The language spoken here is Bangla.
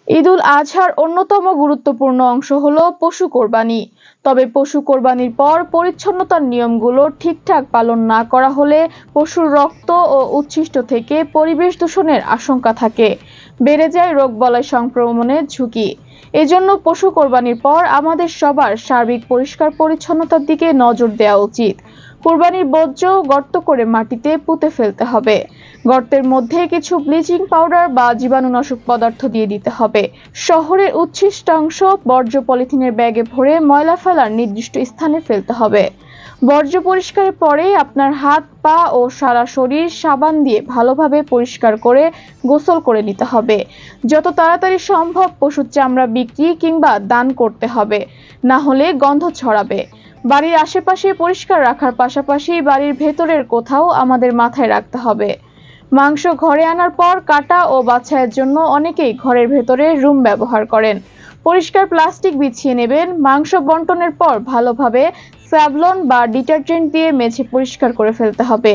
ঈদুল আজহার অন্যতম গুরুত্বপূর্ণ অংশ হলো পশু কোরবানি। তবে পশু কোরবানির পর পরিচ্ছন্নতার নিয়মগুলো ঠিকঠাক পালন না করা হলে পশুর রক্ত ও উচ্ছিষ্ট থেকে পরিবেশ দূষণের আশঙ্কা থাকে, বেড়ে যায় রোগবালাই সংক্রমণের ঝুঁকি। এজন্য পশু কোরবানির পর আমাদের সবার সার্বিক পরিষ্কার পরিচ্ছন্নতার দিকে নজর দেওয়া উচিত। কুরবানির বর্জ্য গর্ত করে মাটিতে পুঁতে ফেলতে হবে। গর্তের মধ্যে কিছু ব্লিচিং পাউডার বা জীবাণুনাশক পদার্থ দিয়ে দিতে হবে। শহরের উচ্ছিষ্টাংশ বর্জ্য পলিথিনের ব্যাগে ভরে ময়লা ফেলার নির্দিষ্ট স্থানে ফেলতে হবে। বর্জ্য পরিষ্কারের পরে আপনার হাত, পা ও সারা শরীর সাবান দিয়ে ভালোভাবে পরিষ্কার করে গোসল করে নিতে হবে। যত তাড়াতাড়ি সম্ভব পশুর চামড়া বিক্রি কিংবা দান করতে হবে, না হলে গন্ধ ছড়াবে। বাড়ির আশেপাশে পরিষ্কার রাখার পাশাপাশি বাড়ির ভেতরের কোথাও আমাদের মাথায় রাখতে হবে। মাংস ঘরে আনার পর কাটা ও বাছাইয়ের জন্য অনেকেই ঘরের ভেতরে রুম ব্যবহার করেন। পরিষ্কার প্লাস্টিক বিছিয়ে নেবেন। মাংস বন্টনের পর ভালোভাবে স্যাভলন বা ডিটারজেন্ট দিয়ে মেঝে পরিষ্কার করে ফেলতে হবে।